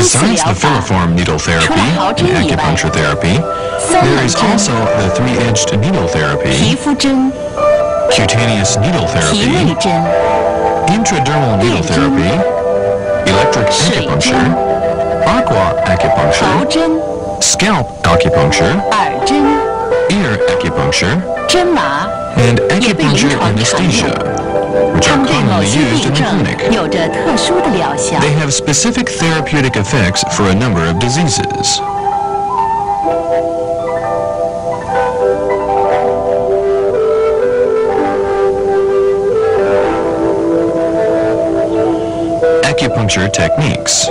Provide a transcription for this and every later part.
Besides the filiform needle therapy and acupuncture therapy, there is also the three-edged needle therapy, 皮肤针、 cutaneous needle 体位 therapy, 针、 intradermal needle therapy, electric acupuncture, aqua 头 acupuncture, 针、 scalp acupuncture, 耳针、 ear acupuncture, 针麻， and 也被临 acupuncture 床常 anesthesia, 用。 which 它 are 们对某 commonly 些 used 病 in the 症 clinic. 有着特殊的疗效。 They have specific therapeutic effects for a number of diseases. Acupuncture techniques.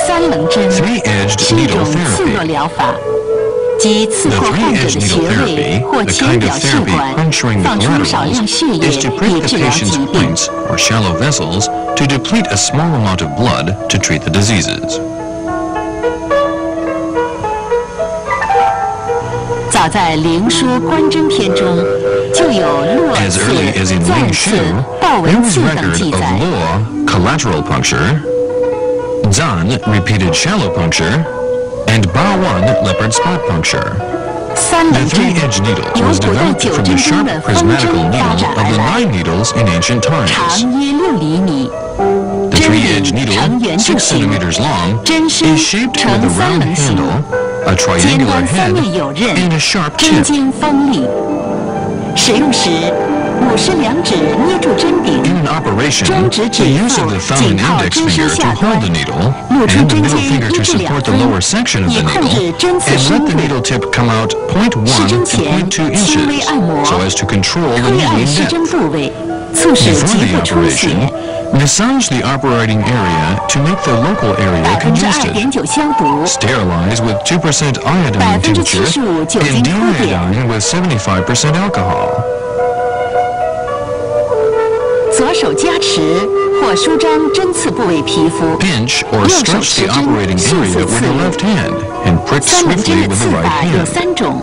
三棱针 Three-edged 是一 needle 种刺络 therapy. 疗法，即刺 The 破患者 three-edged 的 needle 穴位 therapy, 或 the 浅 kind 表 of 血 therapy 管， puncturing the 放出少量 collaterals, 血液 is to prick 以 the 治疗 patient's 疾病。 points or shallow vessels to deplete a small amount of blood to treat the diseases. 早在《灵枢·观针篇》中，就有络 As 刺 early as in、钻 Ling 刺 Shu,、豹 there 纹 was 刺等 record 记 of 载。 Luo, collateral puncture, Zan, repeated shallow puncture, and Bawan, leopard spot puncture. 三 The 棱针 three-edged needle 由 was 古代 developed 九 from 针 the 中 sharp 的方 prismatical 针发 needle 展 of 而 the 来， nine needles in ancient times. 长约6厘米， The 针 three-edged 柄 needle, 呈圆柱 6形， centimeters long, 针身 is shaped 呈 with a 三 round 棱形， handle, a 尖 triangular 端三 head, 面有刃， and a sharp 针 tip. 尖锋利。使用时，武士两指捏住针柄， In an operation, 中指 the 指 use 腹 of the thumb 紧 and 靠 index 针身 finger 下 to 端 hold the needle, 露出 and the 针 middle 尖 finger 1 to 至2 support the 分， lower section of 以 the 控制 needle, 针刺 and 深 let the 度。 needle tip come out 0.1 试针 to 前 0.2 轻微 inches, 按摩， so as to control the 推 needle 按 in 施针 depth. 部位，促使 Before 局 the 部出血。 operation, massage the operating area to make the local area congested. 2.9%消毒， Sterilize with 2% iodine tincture 75%酒精 and 搓点， de-iodine with 75% alcohol. 左手加持或舒张针刺部位皮肤， Pinch or 右手 stretch 持 the 针 operating 迅 area 速 with 刺 the 入。 left hand and prick 三棱针 swiftly 的 with 刺 the right 法有 hand. 3种：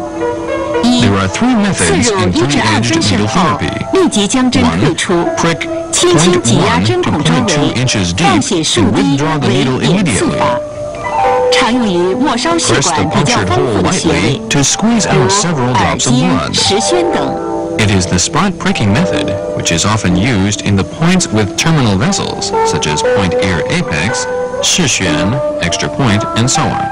一， There are three 刺 methods 入 in 1至2 three-edged 分神 needle 后， therapy. 立即将针退 One, 出， prick 轻轻挤压 0.1 针 to 孔周 0.2 围， inches 放 deep 血数 and 滴 withdraw the 为 needle 点刺 immediately. 法，常用于末梢血 Press the 管比较 punctured 丰 hole 富的穴 lightly 位， to squeeze 如 out several 耳 drops of 尖、 blood. 石宣等。 It is the spot pricking method, which is often used in the points with terminal vessels, such as point ear apex, 视弦, extra point, and so on.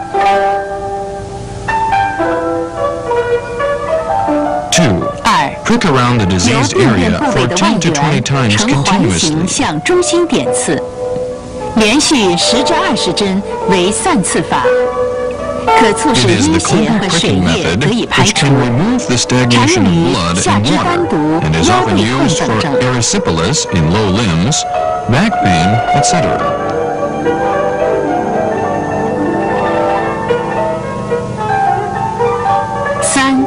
2. 2. Prick around the 由 diseased 病变 area 部 for 位的外 10 to 20缘 times 呈环形 continuously. 向中心点刺，连续10至20针为散刺法，可促使 It is 淤 the 血 clinical 和水 pricking 液 method 得以排 which 出， can remove the 常 stagnation 用 of 于 blood 下 and 肢单 water 独、 and is 腰 often 背痛 used 等 for 症。 erysipelas in low limbs, back pain, etc. 3.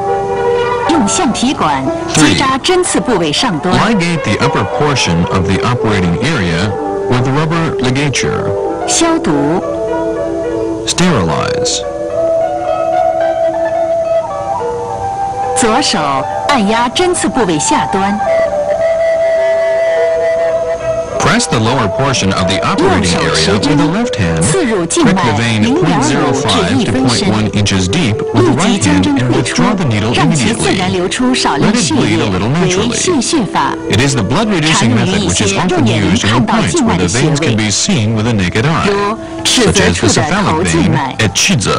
用橡皮管击扎针刺部位上端， Ligate the upper portion of the operating area with rubber ligature. 消毒。 Sterilize. 左手按压针刺部位下端， Press the lower portion of the operating area with the left hand. 刺入静 Prick 脉 the vein 0.5 至 0.05 1 to 分深， 0.1 inches deep with 立 the 即 right 将 hand 针 and 退出 withdraw the needle， 让其自然 immediately. 流出少量 Let it 血 bleed 液 a little 为 naturally. 渗血法。 It is the blood-reducing 常用于 method 一 which is 些 often 肉眼能 used in 看 the 到 points 静 where 脉 the 的穴 veins can 位， be seen with the naked eye, 如尺 such 泽 as 处 the 的 cephalic 头静 vein 脉、 at Chizhe,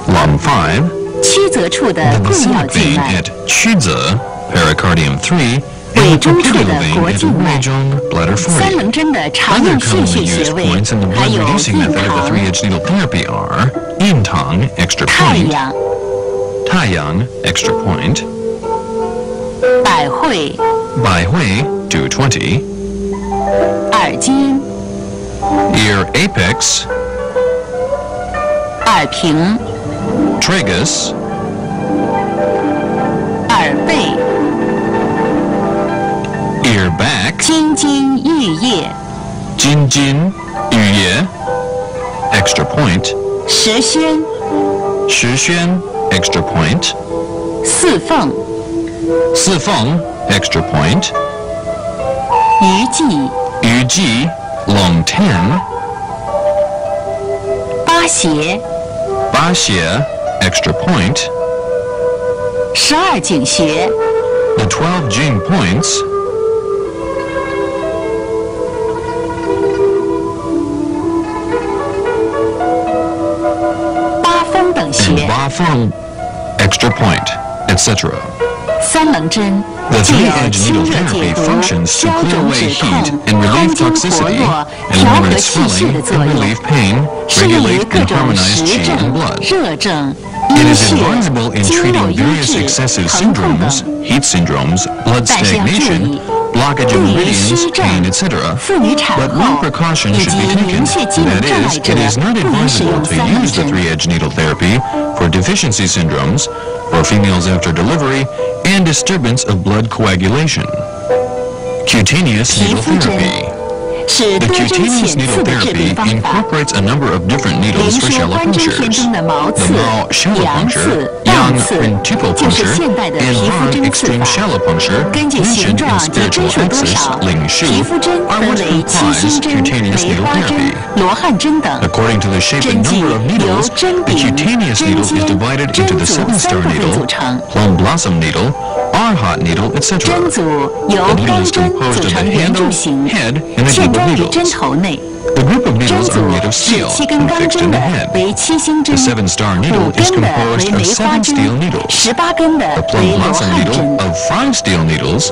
Lam 5, 曲泽处的 the 棍要 basilic 静 vein 脉、 at Chizhe, pericardium 3, 尾 and the 中处 popliteal 的 vein 国 at 静脉。 Weizhong, bladder 三 40. 棱针的常 Other 用泄 commonly 血穴 used 位 points in the 还有 blood-reducing 印 method of the 堂、 three-edged needle therapy are Yintang, extra 太 point, 阳、 Taiyang, extra point, 百会、 Baihui, 220, 耳尖、 ear apex, 耳屏、 tragus, 耳背、 ear back, 金津玉叶、 Jinjin, Yuye, extra point, 石宣、 Shixuan, extra point, 四缝、四缝 extra point, 鱼际、鱼际 long 10, 八斜、八斜 extra point, 12井穴、the 12 jing points, 八风等 and 穴、ba feng extra point, etc. 三棱针 The 既有 three-edge 清 needle 热解 therapy 毒、 functions to 消 clear 肿 away 止 heat 痛、 and 通 relieve 经活 toxicity, 络、调和 eliminate 气血 swelling 的 and 作用， relieve pain, 适宜于 regulate 各 and 种 harmonize 实 qi and 症、 blood. 热症、 It 阴 is 血、 advisable in 经络 treating 瘀 various 滞、 excessive 疼痛等 syndromes, heat syndromes, blood 但是要注 stagnation, 意， blockage of 对于 meridians, 湿症 pain, etc. 妇女产 But 后 no precaution 以 should 及 be 凝 taken. 血机能 That 障碍 is, 者 it is not 不宜使 advisable 用 to 三棱 use the 针。 three-edge needle therapy for deficiency syndromes, for females after delivery, and disturbance of blood coagulation. Cutaneous 皮 needle 肤针 therapy. 是 The 多针 cutaneous 浅 needle 刺的治 therapy 病方法。 incorporates a number of different 连 needles for 说 shallow 关针篇 punctures. 中的毛 The 刺、 Mao shallow 阳 puncture, 刺、 yang 棒刺 quintuple 就是 puncture, 现代的 and 皮肤 Han 针刺 extreme 法。 shallow puncture, 根据形 mentioned 状 in 及针 spiritual 数多 axis, 少， Ling Shu, 皮肤针 are 分 what 为七 comprise 星针、 cutaneous 梅 needle 花针 therapy. 罗汉针等。 According to the shape 针 and 剂 number of 由 needles, 针 the 柄、 cutaneous 针 needle is 尖、 divided 针 into the 组 seven-star 三部分组 needle, 成。 plum blossom needle, arhat needle, 针 etc. 组由 The needle 钢 is 针 composed 组 of 成 the 圆柱 handle, 形， head, and a 嵌 group 装 of 于针 needles. 头内。 The group of 针 needles 组 are made of 是 steel 7根 and 钢 fixed 针 in the 的 head. 为7星 The 针， seven-star 5 needle is 根的 composed 为 of 梅花 7 针 steel needles. ，18根的 The 为 plum 罗 blossom 汉针 needle。of 5 steel needles,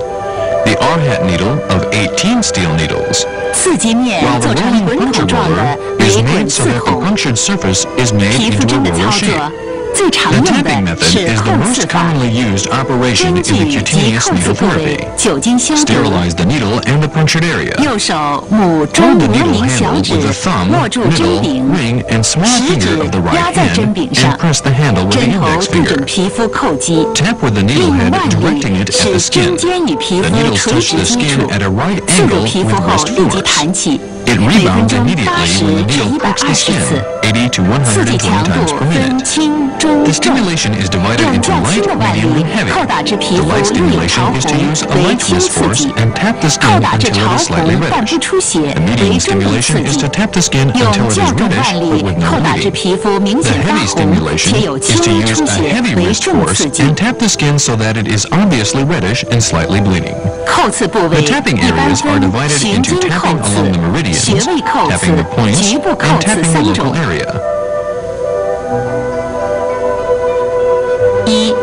the arhat needle of 18 steel needles. 刺激面 While 做 the 成 rolling 滚筒 puncture 状 roller 的 is 为滚 made so 刺 that the 孔。 punctured surface is made 皮肤 into 针 a 的操 roller 作 shape. 最常 The 用 tapping 的 method 是 is 扣 the 刺 most 法， commonly used operation 针 in the 具及 cutaneous 扣刺 needle 部位 therapy. 酒精消毒。 Sterilize the needle and the punctured area. 右手拇中 Hold the 无 needle 名小 handle 指 with the thumb, 握住针 middle, 柄， ring, and small 食 finger 指 of the 压 right 在针 hand 柄上 and，press the handle with the 针头 index 对准 finger. 皮肤扣击， Tap with the needle 用 head, 腕 directing 力 it at 使 the 针 skin. 尖与皮 The 肤 needles 垂 touch 直 the 接 skin 触， at a right 刺入 angle 皮肤 with 后 wrist 立即 force. 弹起， It 每分 rebounds 钟 immediately 80 when the 至 needle pricks the 120 skin, 次， 80 to 刺激 120强 times 度 per 分 minute. 轻、中、 The 重。 stimulation is divided 用 into 较轻 light, 的外 medium, 力 and 扣 heavy. 打至皮 The 肤 light 略有潮 stimulation is to 红 use a 为 light 轻 wrist 刺 force 激， and tap the 扣 skin 打至 until 潮 it is slightly 红但不 reddish. 出血 The medium 为中等 stimulation 刺 is 激 to。tap the skin 用 until it 较 is 重 reddish 外 but 力 with no 扣打至 bleeding. 皮肤明 The 显发 heavy 红 stimulation 且有 is 轻 to 微 use 出 a 血 heavy 为 wrist 重 force 刺激。 and tap the skin so that it is obviously reddish and slightly bleeding. 扣刺部 The 位 tapping 一般 areas are 分 divided 循 into 经扣 tapping 刺 along the、 穴 meridians, 位扣 tapping 刺 the、points, 局部扣 and 刺 tapping the 3 local 种。 area. 一、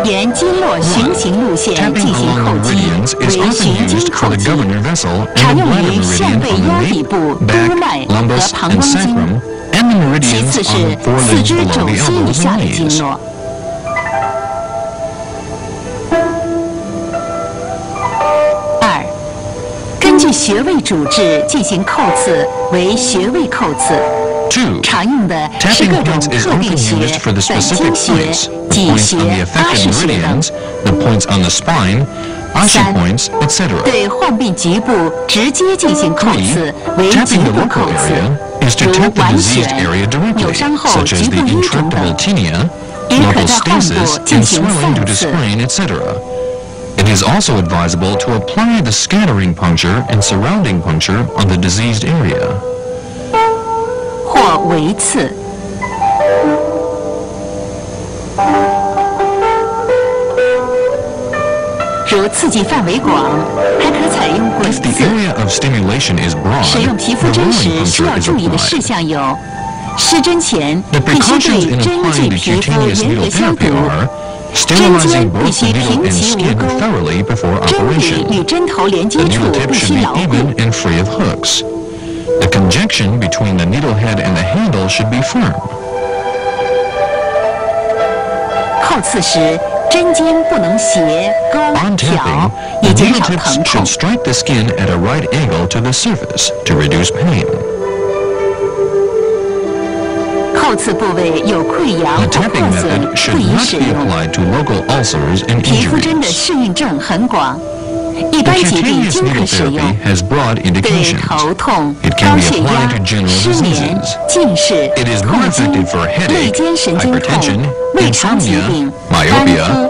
沿经络循行路线 Tapping 进行 along 扣 the 击 meridians is 为 often 循经 used for 扣 the 击， governor vessel 常 and the 用 bladder 于项 meridian 背 on 腰 the 底 nape, 部督 back, 脉和 lumbus, 膀 and 胱经， sacrum, and the 其 meridians 次 on 是 the 四 forelegs 肢 below 肘 the 心以 elbows 下 and 的经 knees. 络。二、根据穴位主治进行扣刺为穴位扣刺， 2. 常用的是 Tapping 各种 points is 特定 often 穴 used for the 本 specific 经穴、 points, the 脊 points on the 穴、阿 affected 是穴等。 meridians, the points on the spine, ashi 三、 points, etc. 对患病局部直接进行扣 3. 刺为局 Tapping the 部 local 扣刺， area is to 如 tap the 腕 diseased 癣、 area 扭 directly, 伤后 such as 局 the 部淤肿 intractable 等， tinea, 也可 local 在患部 stasis, 进 and 行 swelling 散 due to 刺。 sprain, etc. It is also advisable to apply the scattering puncture and surrounding puncture on the diseased area. 或围刺。如刺激范围广，还可采用滚 If the 刺。 area of stimulation is broad, 使用皮肤 the 针 rolling 时需 puncture 要 is 注意的 applied. 事项有：施针前 The 必须 precautions 对 in 针 applying 具 the 皮肤 cutaneous 严格 needle 消 therapy 毒， are 针 sterilizing 尖必 both 须 the needle 平 and 齐无 skin 沟， thoroughly before 针柄 operation. 与针头连接 The 处 needle tip 必 should 须 be 牢固。 even and free of hooks. The conjunction between the needle head and the handle should be firm. 扣刺时，针尖不能斜、勾、 On 挑， tapping, 以 the 减 needle 少 tips 疼痛 should。strike the skin at a right angle to the surface to reduce pain. 扣刺部位有溃疡 The 或 tapping 破损 method 不 should 宜 not 使 be 用。 applied to local ulcers and 皮肤针的 injuries. 适应症很广，一 The 般疾病 cutaneous 均可 needle 使用。 therapy has broad 对 indications. 头痛、 It 高 can be 血 applied 压 to、general 失眠 diseases.、近视、 It is 痛 more 经 effective for、肋 headache, 间神经痛 hypertension,、胃肠疾 insomnia, 病、斑 myopia, 秃、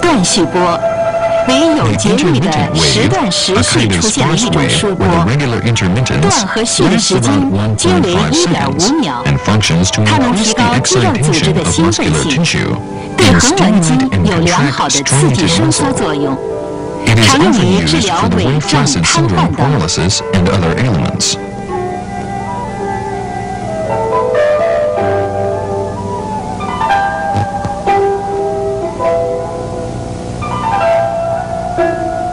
断续波，为有节律的时断时续出现了一种输波，断和续的时间皆为1.5秒，它能提高肌肉组织的兴奋性，对横纹肌有良好的刺激收缩作用，常用于治疗萎胀、瘫痪等。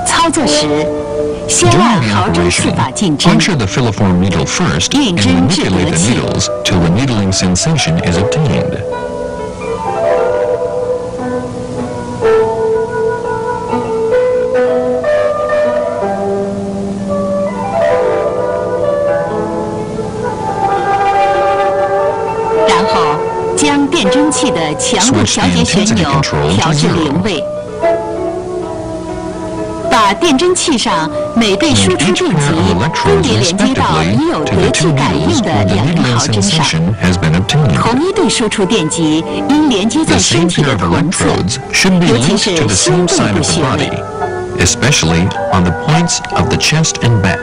操作时，先按毫针刺法进针，运针至得气。然后将电针器的强度调节旋钮调至0位。把电针器上每对输出电极分别连接到已有得气感应的2个毫针上。同一对输出电极应连接在身体的同侧，尤其是胸背部穴位。especially on the points of the chest and back.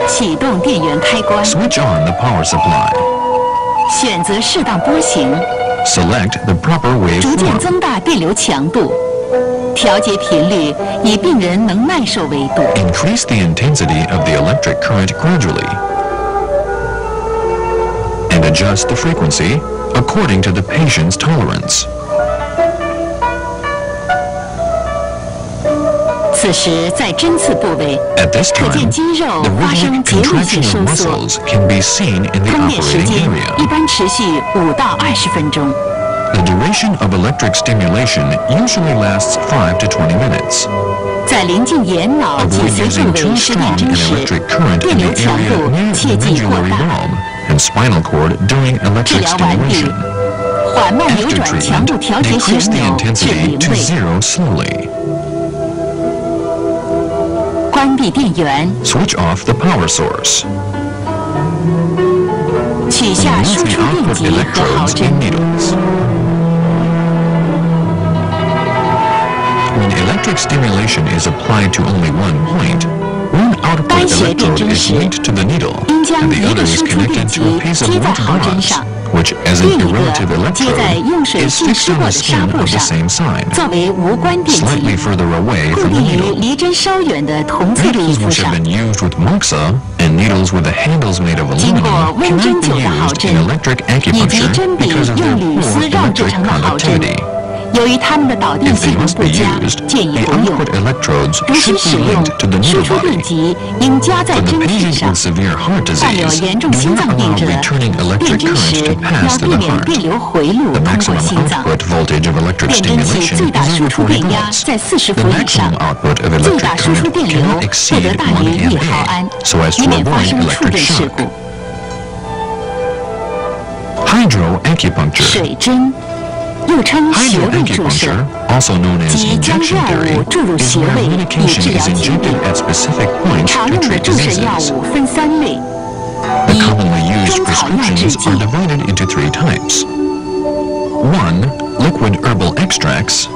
启动电源开关。 Switch on the power supply. 选择适当波形。 Select the proper 逐渐 waveform. 增大电流强度，调节频率以病人能耐受为度。 Increase the intensity of the electric current gradually. And adjust the frequency according to the patient's tolerance. 此时在针刺部位， At this 可 time, 见肌肉 the 发生 rhythmic 节律性 contraction 收 of 缩。 muscles can be seen in the 通电时 operating 间 area. 一般持续5到20分钟。 The duration of electric stimulation usually lasts 5 to 20 minutes. 在临近眼脑及 Avoid 髓部 using 位 too 施电 strong 针 an 时， electric current 电 in 流 the 强 area 度 near 切 the 忌过 medullary 大。 bulb and spinal cord during 治 electric 疗完毕， stimulation. 缓慢扭 After 转强度 treatment, 调节旋 decrease the 钮至 intensity 0 to 位， 0 slowly. 关闭电源， Switch off the power source. 取下 Remove 输 the 出电 output 极和毫 electrodes 针 and。needles. When electric stimulation is applied to only one point, one output 单穴电 electrode 针 is 时， linked to the needle, 应将 and the 一 other 个 is 输出电 connected 极 to a piece of 接在 white 毫针 bronze, 上， which, as an 另一 irrelative 个接在 electrode, 用水 is 浸 fixed 湿 on 过 the 的纱 skin 布 of the 上， same side, 作为无关电 slightly 极， further away 固 from the 定于 needle. 离针稍远的同侧皮 Needles 肤 which 上 have。been used with moxa and needles with the handles made of 经过 aluminum 温针 cannot be 灸的毫 used 针 in electric 以及 acupuncture 针笔 because of 用 their 铝丝 poor 绕制 electric 成的毫针， conductivity. 由于它们的导电 If 系 they 统 must 不 be 佳， used, 建议 the 不用。 output electrodes 如需 should 使 be 用 linked to the 输 needle 出电 body. 极应夹在 For the 针体 patients 上 with。severe heart 患有 disease, 严重 do 心 not 脏病 allow 者， returning 电 electric 针 current 时 to 要 pass to 避 the 免 heart. 电流回路 The 通过 maximum 心脏。 output voltage of electric 电针器 stimulation 最大 is 输 under 出 40电压 volts. 在40 The 伏以上 maximum，output of 最 electric 大输出 current 电流 cannot 不 exceed 得大 1 于1毫 MA, 安， so as 以 to 免发 avoid 生触 electric 电事 shock. 故。 Hydroacupuncture. 水针又称穴位注射， Hydroacupuncture, also known as 即将 injection 药 therapy, 物注入 is 穴 where 位以 medication 治疗 is 疾病。 injected at specific points 常 to 用的 treat 注射药 diseases. 物分3类： The 一、 commonly used 中草药制 prescriptions 剂 are divided into 3 types. 1. Liquid herbal extracts.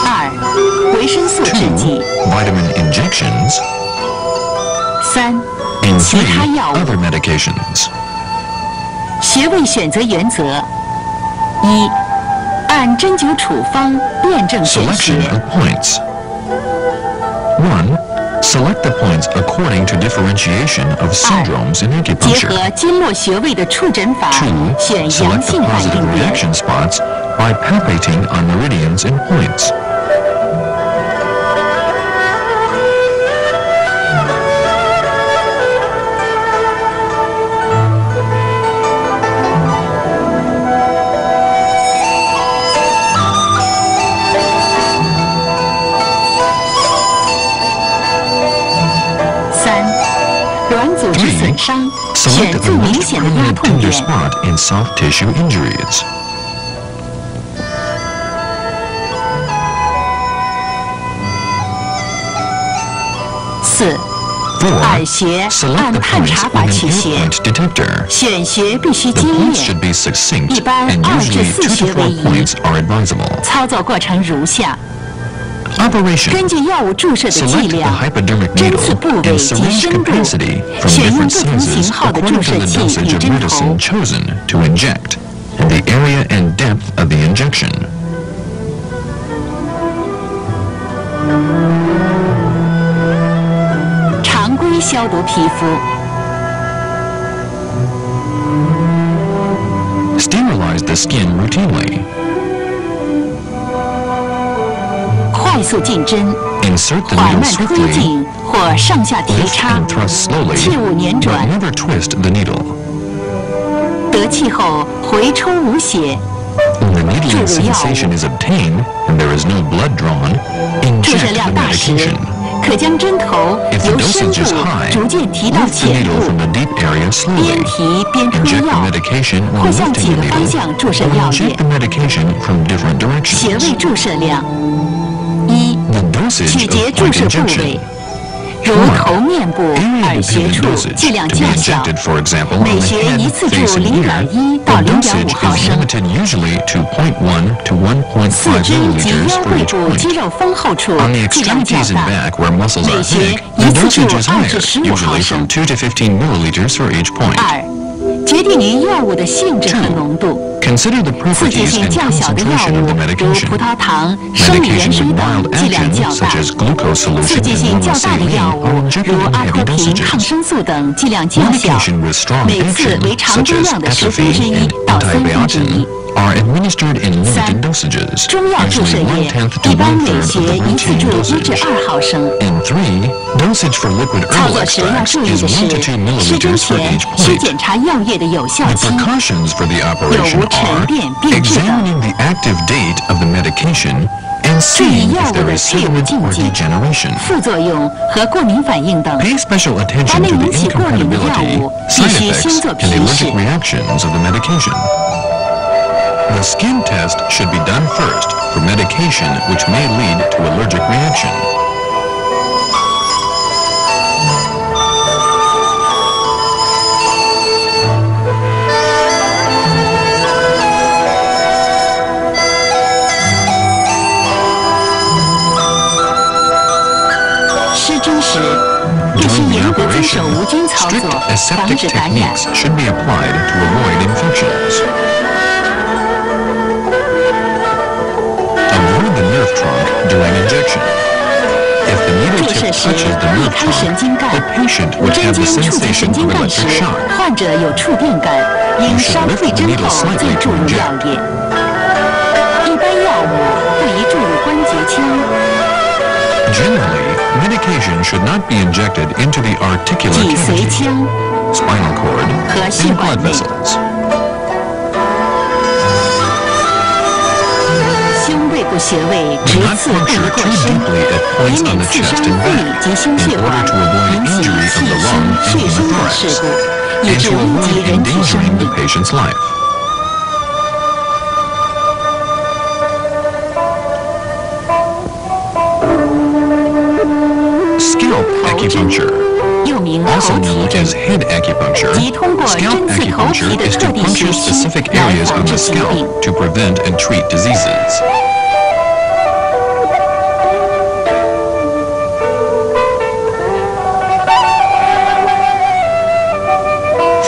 2、维生素制 2. 剂； Vitamin injections. 3、 And 其他 3. 药物。 Other medications. 穴位选择原则：一、按针灸处方辩证选 Selection 穴； of points. 1. Select the points according to differentiation of syndromes in 结 acupuncture. 合经络穴位的触诊法， 2. 选阳 Select the 性反 positive 应点。 reaction spots by palpating on meridians and points. 3、软组织损伤，选 Select 最 the 明 most 显的压 prominent 痛 tender 点。 spot in soft tissue injuries. 耳穴按探查法取穴，选穴必须精炼，一般2至4穴为宜。操作过程如下。根据药物注射的剂量、针刺部位及深度，选用不同型号的注射器与针头。常规消毒皮肤。Sterilize the skin routinely. 快速进针，缓慢推进或上下提插，切勿捻转。得气后回抽无血。注入药物，注射量大时，可将针头由深度逐渐提到浅部，边提边推药，或向几个方向注射药液。穴位注射量。取决注射部位，如头面部、耳穴处剂量较小，每穴一次注0.1到0.5毫升。四肢及腰背部肌肉丰厚处剂量较大，每穴一次注2至15毫升。2. 决定于药物的性质和浓度。刺激性较小的药物，如葡萄糖、生理盐水等，剂量较大；刺激性较大的药物，如阿托品、抗生素等，剂量较小，每次为常规量的1/10到1/3。3. 中药注射液，一般每穴一次注1至2毫升。操作时要注意的是，施针前需检查药液的有效期，有无沉淀变质等。注意药物的配伍禁忌、副作用和过敏反应等。凡能引起过敏的药物，必须先做皮试。The skin test should be done first for medication which may lead to allergic reaction. Strict aseptic techniques should be applied to avoid infections. Avoid the nerve trunk during injection. If the needle tip touches the nerve trunk, the patient would have the sensation of electric shock. You should lift the needle slightly to inject. Generally, medication should not be injected into the articular cavity, spinal cord, and blood vessels. Do not puncture too deeply at points on the chest and back in order to avoid injury of the lung and pneumothorax, and to avoid endangering the patient's life. Scalp acupuncture, also known as head acupuncture, scalp acupuncture is to puncture specific areas on the scalp to prevent and treat diseases.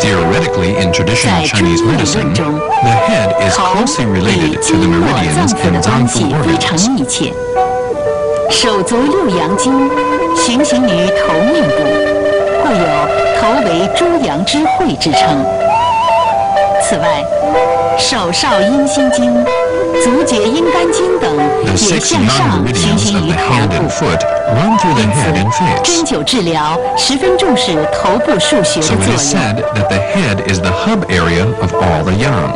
Theoretically, in traditional Chinese medicine, the head is closely related to the meridians and zanfu organs. 手足6阳经循行于头面部，故有头为诸阳之会之称。此外，手少阴心经、足厥阴肝经等也向上循行于头部。因此，针灸治疗十分重视头部腧穴的作用。So it is said that the head is the hub area of all the yang.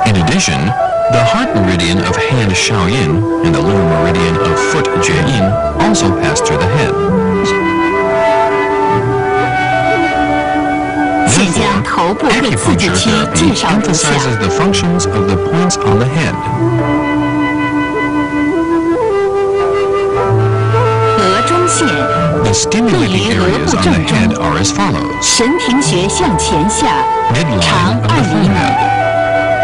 In addition, the heart meridian of hand Shaoyin and the liver meridian of foot Jieyin also pass through the head. Therefore, acupuncture therapy emphasizes the functions of the points on the head. 额中线 The stimulating areas on the head are as follows. 神庭穴向前下， Midline 长 of 2 the 厘米， forehead.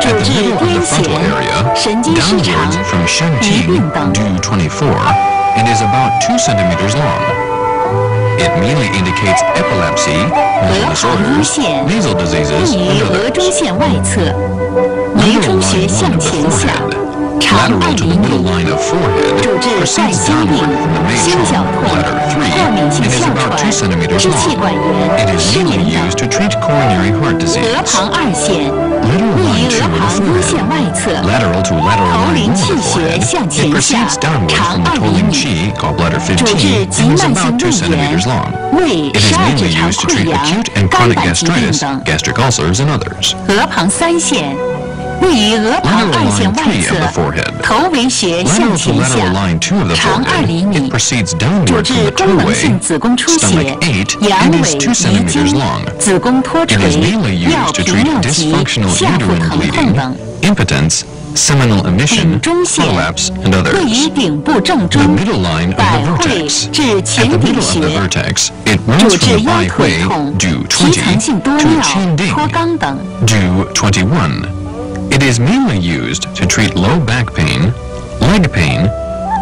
主 At the 治 middle of 癫 the frontal 痫、 area, 神经失常 downwards from 疑 Chженьцзю 病等。 due 24, and is about 2 centimeters long. It mainly indicates epilepsy, 额 mental 旁阴 disorders, 线 nasal 位 diseases, 于 and 额中 others. 线外侧，眉中穴 Lateral line 1 向 of the 前下， forehead. 长 Lateral 2 to 厘 the middle 米， line of forehead 主治冠 proceeds 心病 downward from the、main 心绞 trunk, 痛、 bladder 3, 过敏性 and is 哮 about 2喘、 centimeters 支气管 long. 炎、 It is 失 mainly 眠 used 等。 to treat coronary heart 额 disease. 旁2线 Lateral 位 line 于 2 额 of 旁 the 阴线 forehead. 外侧， Lateral to lateral 头 line 鳞 1 of 气 the 穴 forehead. 向 It 前下， proceeds downward 长 from the 2厘 Toling 米， Qi, gallbladder 主治 15, 急 and is 慢 about 性 2 胃炎 centimeters、long. 胃 It is 十二 mainly 指肠 used to 溃 treat 疡 acute and、肝 chronic 胆疾病 gastritis, 等。 gastric ulcers, and others. 额旁3线位于额旁 Lateral 2线 line 外 3 of the 侧， forehead. 头围穴向 Lateral to 前 lateral 下， line 2 of the 长2厘 forehead. 米 It，proceeds 主 downward 治 from the 功能性 toeway, 子宫出血 stomach 8, 阳 and 痿 is 2遗精 centimeters long. 子宫脱 It 垂 is mainly 尿 used to 频 treat 尿急 dysfunctional 下腹 uterine 疼痛 bleeding, 等。 impotence, seminal 顶 emission, 中线 prolapse, and 位 others. 于顶部正 The 中， middle line of 百 the 会 vertex. 至 At 前 the 顶 middle of the 穴， vertex, it 主 runs 治 from the 腰 bai 腿 hui 痛、 due 皮层性 20多 to 尿、 qinding 脱肛等。 due 21. It is mainly used to treat low back pain, leg pain,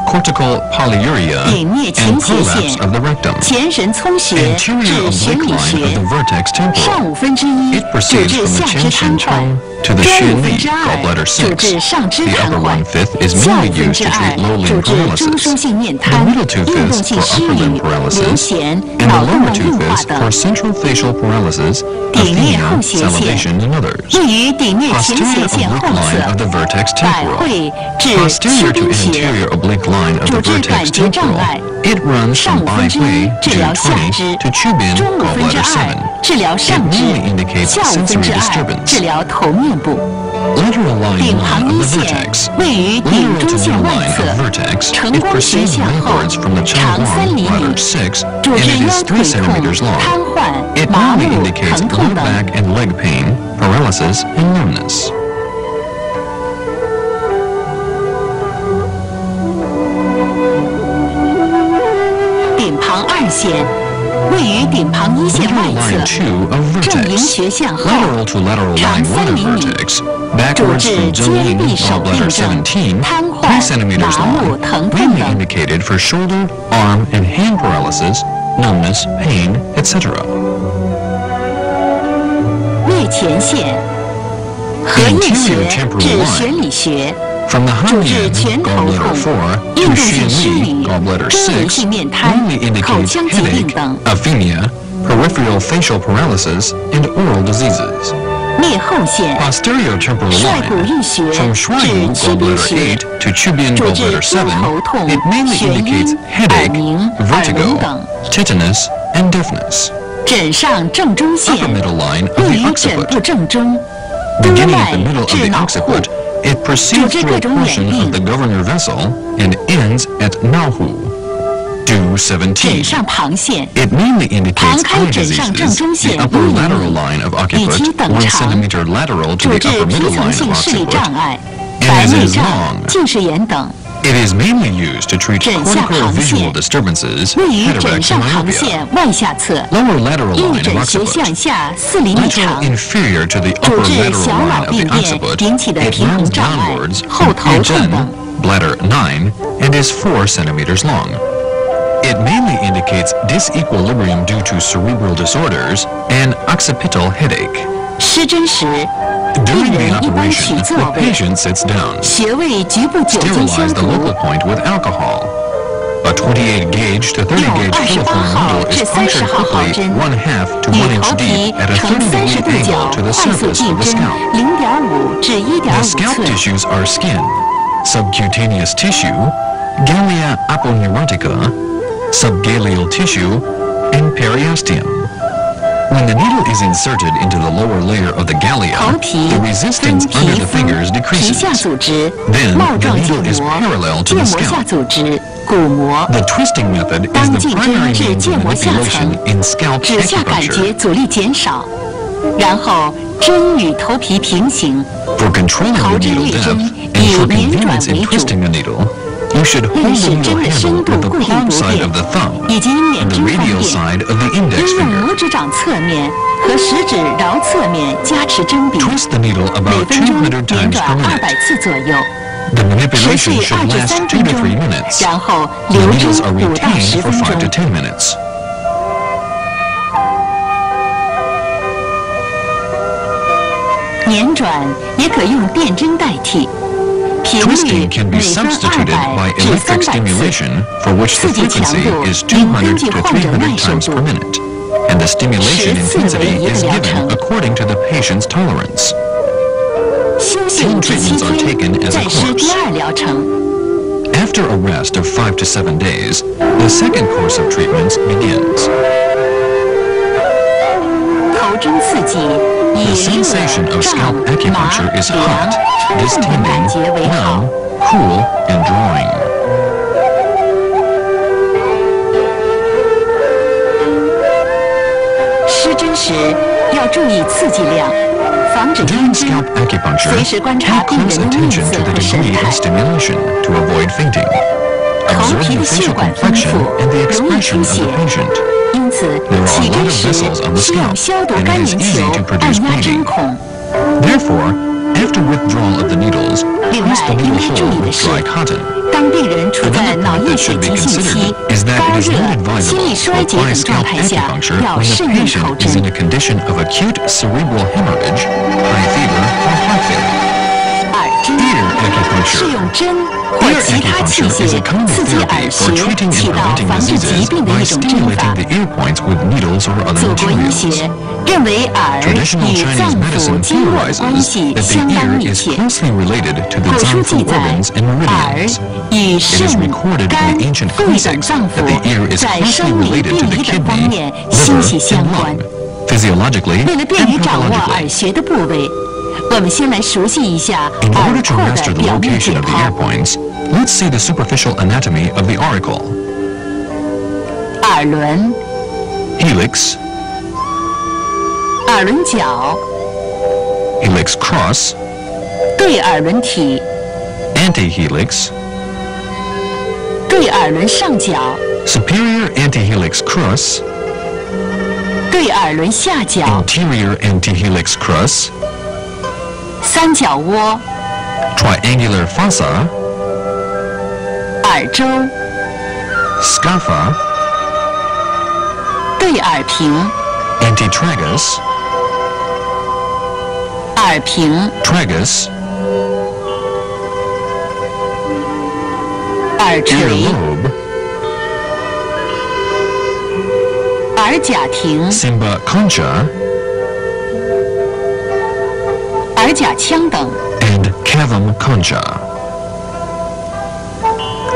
cortical polyuria, 顶颞 and 前斜 prolapse 线 of the rectum. 前神聪穴 Anterior 至玄 oblique 里 line of 穴 the vertex 上 temporal. 1/5 It 主 proceeds 治 from the 下肢 chin 瘫 shin 痪 tongue to the 中 shin 1/2 knee, gallbladder 主治 6. 上肢 The 瘫 upper 痪 1/5 is 下 mainly 1/2 used to treat low 主 limb 治中枢 paralysis. 性面 The 瘫、 middle 2/5运动性 for 失 upper 语、 limb 流 paralysis, 涎、 and 脑 the 动 lower 脉硬化 2/5 等。 for central facial paralysis, 顶颞后 athenia, 斜线 salivation, and others. 位于顶颞前斜 Posterior 线后 oblique line of 侧， the vertex 百 temporal. 会至 Posterior 曲 to 宾穴， anterior oblique line of 主 the 治 vertex 感觉障 temporal. 碍。 It runs 上 from 1/5 bai hui 治 due 疗下 20肢， to qubin, 中 gallbladder 2/7 7. 治疗 It 上肢， mainly indicates 下 sensory 2/2 disturbance. 治疗头面部。 Lateral line 顶 1旁 of 一 the 线 vertex. 位于顶 Lateral 中 to 线 middle 外 line 侧 of，vertex. 承 It 光穴 proceeds 向后， backwards from the 长 Chengguang, 3厘米 bladder 6, 主 and 治 it 腰 is 3腿痛、 centimeters 瘫 long. 痪、 It 麻 mainly 木、 indicates 疼 low 痛等。 back and leg pain, paralysis, and numbness. 顶旁2线位于顶旁1线外 Lateral line 侧， 2 of 正营 vertex. 穴向后， Lateral to lateral 长 line 1 3 of 厘米， vertex. 主 Backwards 治 from 肩 zone 臂手病 gallbladder 症、 17, 瘫 3 痪、 centimeters 麻木、 long. 疼痛 Mainly 等。 indicated for shoulder, arm, and hand paralysis, numbness, pain, etc. 颞前线合叶 Anterior 穴 temporal 至 line. 玄里穴， From the 主 hind 治 end, 拳头 gallbladder 痛、 4, 运 to 动性 shin 失 knee, 语、 gallbladder 中枢 6, 性面瘫、 mainly 口 indicates 腔疾病 headache, 等。 aphenia, peripheral facial paralysis, and oral diseases. 颞后线 Posterior temporal 率骨 line. 玉穴 From 至 Shuayu 曲宾 gallbladder 穴， 8 to Qubin 主治 gallbladder 肩 7, 头痛、 it mainly 眩 indicates 晕、耳 headache, 鸣、耳聋 vertigo, 等。 tetanus, and deafness. 枕上正中线 Upper middle line of 位 the 于枕部 occiput. 正中，督 Beginning at 脉 the middle of 至 the 脑户， occiput, it proceeds 主治 through 各 a 种眼 portion 病。 of the governor vessel and ends at Naohu. Due 枕 17. 上旁线 It mainly indicates 旁开 eye 枕上正 diseases. 中 The 线 upper 1厘 lateral 米， line of 以其 occiput, 等 1长， centimeter lateral to 主 the 治 upper 皮 middle 层 line 性 of 视力 occiput. 障碍、 and 白 it 内 is 障、 long. 近视眼等。 It is mainly used to treat 枕下 cortical 旁 visual 线 disturbances, 位于枕 cataracts, 上 and 旁 myopia. 线外下侧， Lower lateral 右 line 枕 of 斜 occiput. 向下4厘米 Lateral 长， inferior to the 主 upper 治 lateral 小 line 脑 of the 病变 occiput. 引起的 It 平衡 runs 障碍 downwards、后头 and 痛 then 等。 bladder 9 and is 4 centimeters long. It mainly indicates disequilibrium due to cerebral disorders and occipital headache. 施针时，病 During the 人一般取 operation, 坐 the 位， patient sits down. 穴位局部酒精消 Sterilize the 毒。 local point with alcohol. A 28 gauge to 30 gauge 用28 filiform 号 needle 至 is 30 punctured 号毫 quickly 针， 1/2 to 与 1 inch 头皮 deep at a 呈 30 30 degree 度角 angle to the 快速 surface 进 of the 针 scalp. 0.5至 The 1.5 scalp 寸。 tissues are skin, subcutaneous tissue, galea aponeurotica, subgaleal tissue, and periosteum. When the needle is inserted into the lower layer of the galea, 头皮 the 分 resistance 皮 under the 肤、 fingers 皮下 decreases. 组织、 Then 帽 the 状筋 needle is 膜、 parallel to 腱 the 膜下 scalp. 组织、骨膜。 The twisting method is 当 the 进针 primary 至 means 腱 of 膜下层 manipulation in scalp 指下感觉 acupuncture. 阻力减少，然后针与头皮平行， For controlling 头 the 针 needle 略 depth 针 and 以 for 连转 convenience in 为主， twisting the needle, you should 为 hold 了 the 使 needle 针的 handle 深度 with the 固定 palm 不 side 变 of the thumb 以及捻 and the 针方 radial 便， side of the index 应用 finger. 拇指掌侧面和食指桡侧面加持针笔， Twist the needle 每 about 分钟 200连 times 转 per minute. 200次左右， The 持续 manipulation should 2至 last 3 2分 to 3钟， minutes. 然后 The 留针 needles are 5到 retained 10 for 分 5 to 钟。 10 minutes. 捻转也可用电针代替，频率 Twisting can be 每分 substituted by 200至 electric 300次， stimulation, for which the 刺激强 frequency 度 is 应根 200据 to 患者耐 300 受 times 度 per。minute, and the stimulation 10次为 intensity 一个 is 疗 given 程。 according to the patient's tolerance. 休息5至7 treatments are taken 天， as a 再施 course. 第二疗程。 After a rest of 5 to 7 days, the second course of treatments begins. 头针刺激以 The sensation 热、 of 胀、 scalp 麻、 acupuncture is 凉、 hot, 痛的 distending, 感觉为好 numb,。cool, and drawing. 施针时要注意刺激量，防止晕 During 针。 scalp acupuncture, 随时观察 pay 病人 close 的面 attention 色 to the 和神 degree 态 of。stimulation to avoid fainting. 头 Observe 皮 the 的血 facial 管丰 complexion 富， and the 容易 expression 出 of 血 the，patient. 因此 There are 起 a lot 针 of 时 vessels on the 需用 scalp, 消毒 and 干 it is 棉 easy 球 to 按 produce 压针 bleeding. 孔。 Therefore, after withdrawal of the needles, 另 press 外 the 应 needle 该注 hole 意的 with 是， dry cotton. 当病人处在 Another 脑 point 液 that 血 should be 急性期 considered、is that 高 it is 热 not、心力 advisable 衰 to 竭 apply 等状 scalp 态下， acupuncture 要 when the 慎用头 patient is in 针 a。condition of acute cerebral hemorrhage, high fever, or heart failure. 耳针 Ear 是 acupuncture. 用针或 Ear 其他器 acupuncture is a 械 kind of 刺激耳 therapy for 穴， treating 起 and 到 preventing 防治疾 diseases 病的 by 一种针 stimulating 法。 the ear points with needles or other 祖国医 materials. 学认为耳 Traditional 与 Chinese 脏腑 medicine 经络的关 theorizes 系 that the 相当 ear 密 is 切。 closely related to the 古书 脏 记 腑 载， organs and 耳 meridians. 与 It is 肾、 recorded 肝、 in the ancient 肺等 classics 脏 that the ear 腑 is 在 closely 生理 related 病 to the 理等方 kidney, 面息 liver, 息相 and 关。 lung, physiologically 为了便于 and 掌握耳 pathologically. 穴的部位，我们先来熟悉一下 In 耳 order to 廓 master 的 the 表面 location 解 of the ear 剖。 points, let's see the superficial anatomy of the auricle. 耳轮、 Helix, 耳轮角、 helix cross, 对耳轮体、 antihelix, 对耳轮上角、 superior antihelix cross, 对耳轮下角、 interior antihelix cross, 三角窝、 triangular fossa, 耳周、 scapha, 对耳屏、 antitragus, 耳屏、 tragus, 耳垂、 earlobe, 耳甲庭、 simba concha, 耳甲腔等。 and cavum concha.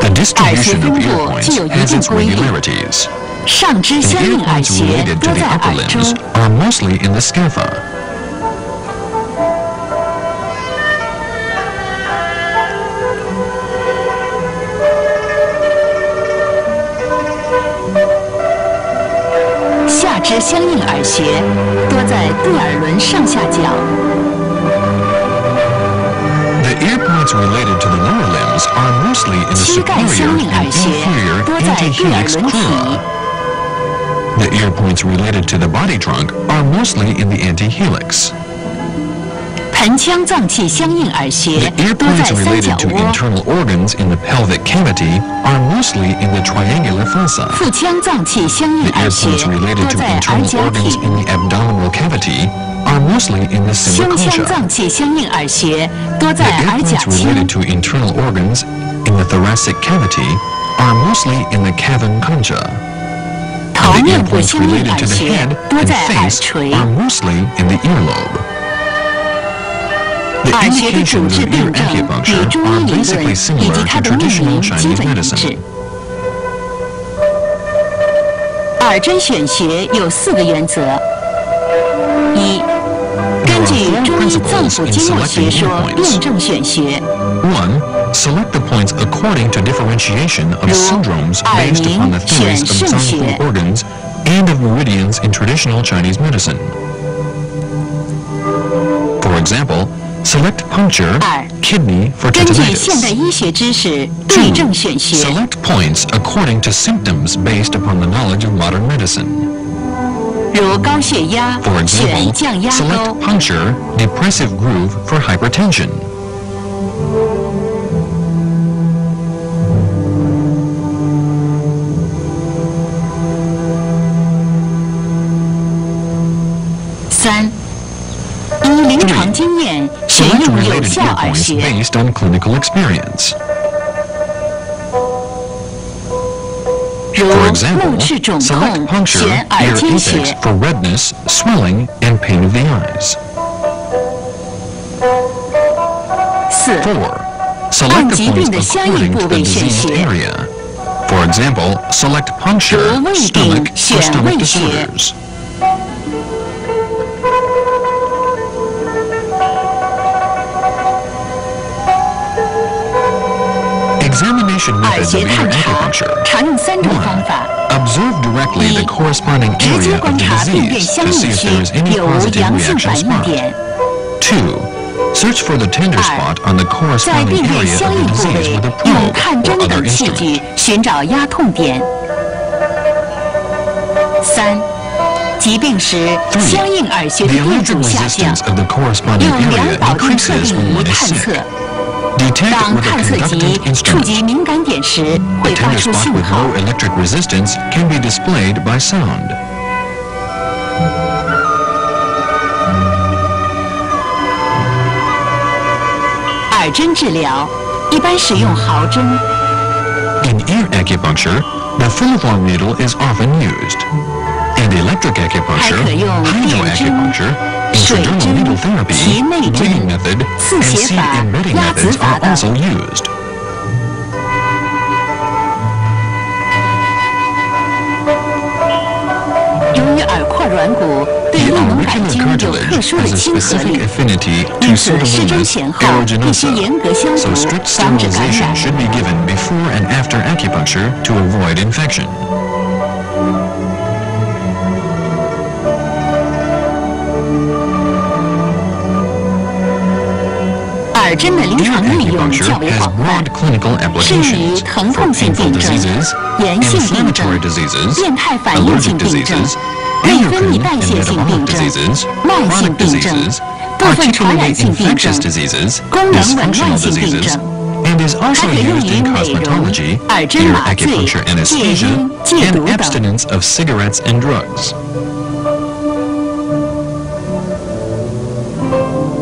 The distribution of ear points has its regularities. 上肢 The 相 ear 应耳 points 穴 related 多 to the 在 upper 耳周， limbs are mostly in the scapha. 下肢相应耳穴多在对耳轮上下角。 The ear points related to the lower limbs are mostly in the 膝盖 superior 相应 and 耳穴 inferior 多在对耳 antihelix 轮体。 crura. The ear points related to the body trunk are mostly in the antihelix. 盆腔脏器相应耳穴 The ear 多在 points 三角 related to 窝。 internal organs in the pelvic cavity are mostly in the triangular fossa. 腹腔脏器相应 The 耳 ear 穴 points 多 related to 在耳 internal 甲 organs 体。 in the abdominal cavity are mostly in the 胸 simba 腔 concha. 脏器相应耳穴多 The 在 ear 耳甲 points 腔。 related to internal organs in the thoracic cavity are mostly in the cavum concha. 头 The ear 面部 points 相应 related 耳 to the 穴 head 多 and 在耳 face 垂。 are mostly in the earlobe. The 耳穴的主 indications 治 of ear 病症与 acupuncture 中 are 医理论 basically 以 similar 及它 to 的命 traditional 名基 Chinese 本一 medicine. 致。耳针选穴有4个原则：一、根据中医脏腑经络学说辩证选穴， 1. Select the points according to differentiation of 如 syndromes 耳 based 鸣 upon the 选 theories of 肾穴 脏腑 organs and of meridians in traditional Chinese medicine. example, select puncture, kidney for 根据现代 tetanitis. 医学知识对症选穴。 Select points according to symptoms based upon the knowledge of modern medicine. 如高血压， For 选 example, 降压膏 select。puncture, depressive groove for hypertension. 3. 依临床经验选 Select 用有 related 效 ear 耳 points 穴。 based on clinical experience. 如 For 目 example, 赤肿 select 痛， puncture, 选耳 ear 尖 apex 穴。 for redness, swelling, and pain of the eyes. 4. 4. Select 按 the 疾病 points 的相应 according 部 to the 位选 diseased 穴。 area. For example, select puncture, 如胃病 stomach for 选 stomach 胃穴。 disorders. Examination 耳 methods 穴 of ear 探查 acupuncture. 常用3种方法。 Observe directly the corresponding 直接 area of 观 the 察病变 disease 相 to 应 see if 区 there is any 有无 positive 阳性 reaction 反应 spot. 点。 2. Search for the tender spot on the 在 corresponding 病变 area 相 of 应 the 部 disease 位 with a 用 probe 探 or 针 other 等器 instrument. 具寻找压痛点。3. 疾病时 3. 相应耳穴的 The 电 electric 阻下降， resistance of the corresponding 用量 area 导定特 increases 定 when 仪 one is 探 sick. 测。 Detect 当 with a 探测仪 conductant 触 instrument. 及敏感点时， A 会发 tender 出 spot 信 with 号。 low electric resistance can be displayed by sound. 耳针治疗一般使用毫针， In ear acupuncture, the filiform needle is often used. In electric 还 acupuncture, 可用电针、 hydroacupuncture, 水 intradermal 针、 needle therapy, 脐内 bleeding 针、 method, 刺 and 血 seed 法、 embedding 压子 methods 法 are 等。 also used. 由于耳廓软骨对 The 内蒙感 auricular 经有特 cartilage 殊的 has a 亲和 specific 力， affinity to 因此施针 Pseudomonas 前后必须 aeruginosa, 严格消 so 毒， strict 防止感 sterilization 染。 should be given before and after acupuncture to avoid infection. 耳针的临 Ear 床应用 acupuncture 较为 has 广泛 broad，clinical 适用于 applications 疼 for 痛性 painful 病症、 diseases, 炎性病症 inflammatory、diseases, 变态反应性 allergic 病症、 diseases, 内分泌 endocrine 代 and 谢性 metabolic 病症、 diseases, 慢性 chronic 病症、 diseases, 部分传 particularly 染性病症 infectious、diseases, 功能紊乱 dysfunctional 性病 diseases, 症。 and is 还 also 可用 used 于 in 美容、 cosmetology, 耳针 ear 麻醉、 acupuncture 戒 anesthesia, 烟、戒 and 毒等。 abstinence of cigarettes and drugs.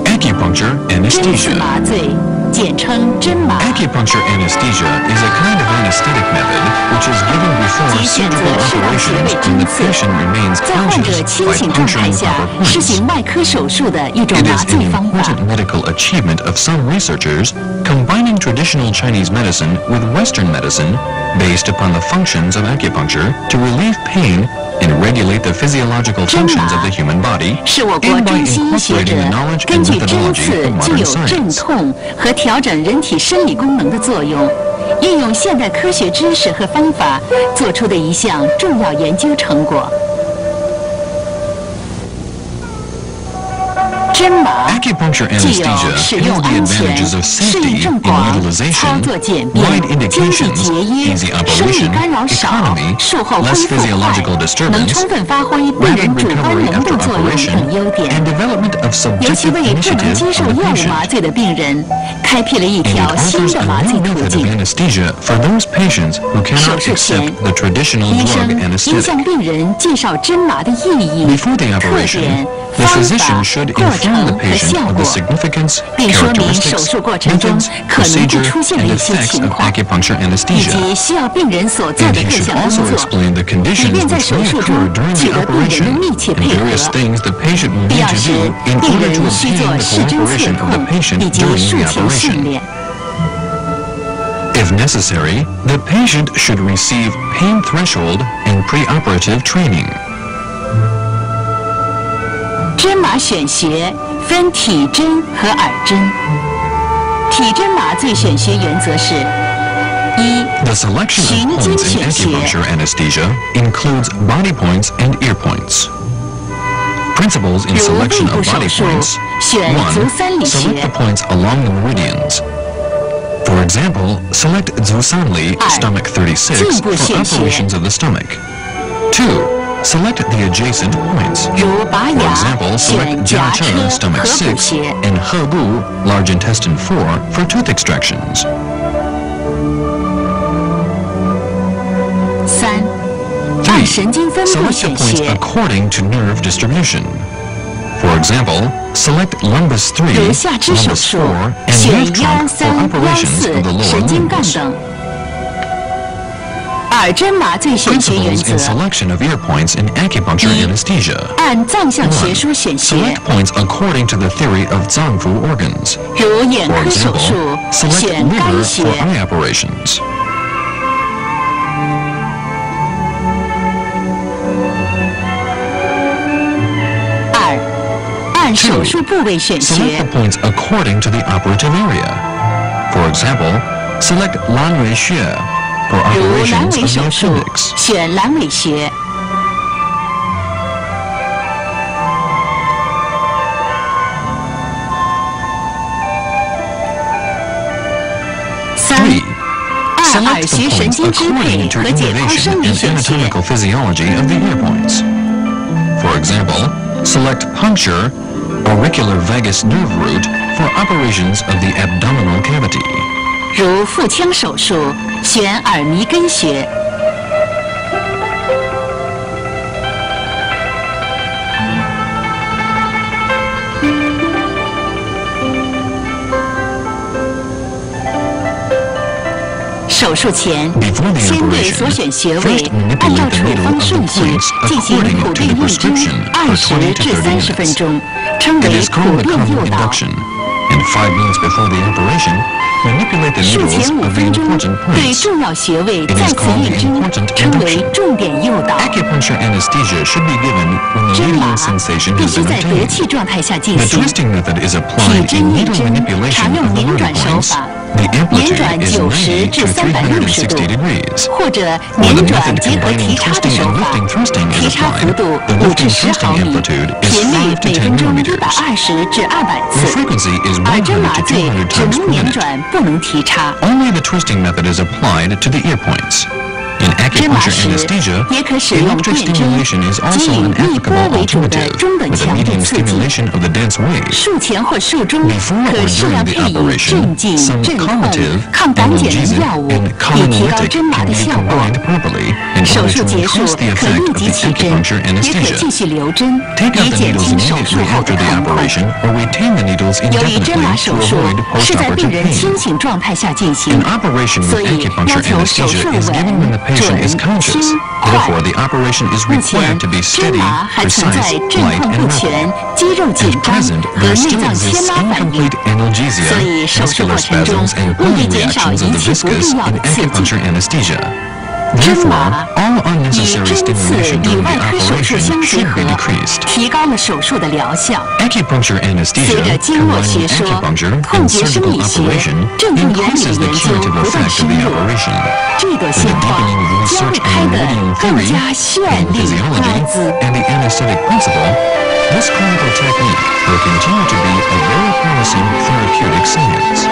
Acupuncture 针刺 anesthesia. 麻醉，简称针麻， Acupuncture anesthesia is a kind of anesthetic method which is given before 即选择 surgical 适当穴 operations 位 when 针 the 刺， patient remains 在患者 conscious 清 by 醒状态 puncturing 下 proper 施 points. 行外科手术的一种 It 麻 is 醉 an 方法。 important medical achievement of some researchers combining traditional Chinese medicine with Western medicine based upon the functions of acupuncture to relieve pain and regulate the physiological functions of the human body, 是我国 and by 中西医学 incorporating 者 the knowledge 根 and 据针 methodology 刺 of 具 modern 有镇 science. 痛和调整人体生理功能的作用，运用现代科学知识和方法做出的一项重要研究成果。针麻 Acupuncture 具有 anesthesia 使 has 用 the 安全、 advantages of 适 safety 应症 in 广、操 utilization, 作简便、 wide 经济 indications, 节约、 easy 生理 operation, 干扰少、 economy, 术后恢 less 复 physiological 快，能 disturbance, 充分发挥病 rapid 人主观 recovery 能 after 动作用 operation, 等优点。 and development of 尤其 subjective 为不能 initiative 接受 of the 药物 patient. 麻醉的病人，开辟了一 And 条 it 新 offers 的 a 麻醉 new 途 method of 径。 anesthesia for those patients who 手 cannot 术前 accept the traditional 医 drug 生应 anesthetic. 向病人介绍针麻的意义、 Before the 特 operation, 点、 the 方 physician 法、 should 过 inform 程 the 和 patient 效 of 果 the，significance, 并说明手 characteristics, 术过程中 methods, 可能会 procedure, 出现的 and 一些 effects 情 of 况， acupuncture 以 anesthesia. 及需要病人所做 And 的 he 各 should 项工 also 作， explain the 以 conditions 便在 which 手 may 术 occur 中 during 取 the 得病人的 operation 密切 and 配 various 合。 things the patient will 必 need 要 to 时 do，in 病 order to 人需 obtain 做 the 施针刺 cooperation of the 痛 patient 以及 during 术 the 前训 operation. 练。 If necessary, the patient should receive pain threshold and preoperative training. 针麻选穴分体针和耳针。体针麻醉选穴原则是：一、 The selection of 循经 points in 选穴， acupuncture anesthesia includes body points and ear points. Principles in selection of body points. 1. Select the points along the meridians. For example, select Zusanli, stomach 36, for operations of the stomach. 2. Select the adjacent points. For example, select Jiache, stomach 6, and Hebu, large intestine 4, for tooth extractions. 3. Select the points according to nerve distribution. For example, select lumbus 3, lumbus 4, and nerve trunk for operations of the lower limbs. Principles in selection of ear points in acupuncture anesthesia. 1. Select points according to the theory of Zangfu organs. For example, select liver for eye operations. 2. Select the points according to the operative area. For example, select Lan Wei Xue for operations of the appendix. 选阑尾穴。3. Select the points according to innervation and anatomical physiology of the ear points. For example, select puncture auricular vagus nerve root for operations of the abdominal cavity. 如腹腔手术，选耳迷根穴。手术前，先对所选穴位按照处方顺序进行普遍验针20至30分钟，称为普遍诱导。 And 5 minutes before the operation, manipulate the 术 needles 前5 of the 分钟 important 对 points. 重要穴位 It 再 is 次 called 验 the 针， important 称为 induction. 重点诱导。 Acupuncture anesthesia should be given when the 针 needling 麻 sensation 必 has 须 been 在得 obtained. 气状态下进 The 行。 twisting method is 体 applied 针 in 验 needle 针 manipulation 常用 of the 拧 body 转手 points. 法， The 拧 amplitude 转 is 90 90至 to 360 度 360 degrees. 或者 Or 拧 the 转 method 结合 combining 提插的 twisting 手 and 法 lifting， thrusting 提 is 插幅 applied. 度 The 5 至 lifting 10 thrusting 毫米， amplitude is 频率 5 to 每 10分钟 millimeters. 120至200 The 次。 frequency is 耳针 100麻 to 醉 200只 times 能 per 拧 minute. 转，不能提插。 Only the twisting method is applied to the ear points. In 针麻 acupuncture 时 anesthesia, 也可使用 electric 电针， stimulation is 即 also 以 an 密波 applicable 为主的 alternative 中等 with the 强度 medium 刺激。 stimulation of the dense waves. 术前或术中 Before 可 or 适量 during 配 the 以 operation, 镇静、 some 镇痛、 calmative, 抗胆碱的 analgesic, 药物， and 以提高 cholinergic 针麻 can 的 be 效果。 combined properly in 手 order 术 to 结束 increase the 可 effect 立 of 即 the 起针， acupuncture 也可继 anesthesia. 续留针， Take 以 out the 减 needles 轻手术 immediately 后 after 的 the 疼痛。 operation or retain the needles 由于针麻 indefinitely 手 to 术 avoid 是在病 postoperative 人清 pain. 醒状态下进行 An，operation 所 with 以要 acupuncture 求手 anesthesia 术 is given when the 稳、 patient is 准、 conscious. 轻、快。 Therefore, the operation is 目前， required to be 针 steady, 麻还存在 precise, 镇 light, 痛 and 不 rapid. 全、肌肉紧 At 张 present, 和 there 内 still 脏牵 exists 拉反应 incomplete， analgesia, 所以手术 muscular 过程中 spasms, and 务必 pulling 减少 reactions of 一 the 切不 viscous 必要 in 的刺激。 acupuncture anesthesia. 针 Therefore, 麻 all 与 unnecessary 针刺 stimulation 与 during 外 the 科手术 operation 相结 should 合 be，decreased. 提高了手术的疗效。 Acupuncture 随 anesthesia, 着经络 combining 学说、 acupuncture 痛 and 觉生 surgical 理学、 operation, 镇痛原理的 increases the 研究 curative 不断 effect 深 of the 入， operation. 这个 The 现化 deepening of 将会 research 开 in 得 meridian 更 theory, 加绚 in 丽多 physiology, 姿。 and the anesthetic principle, this clinical technique will continue to be a very promising therapeutic science.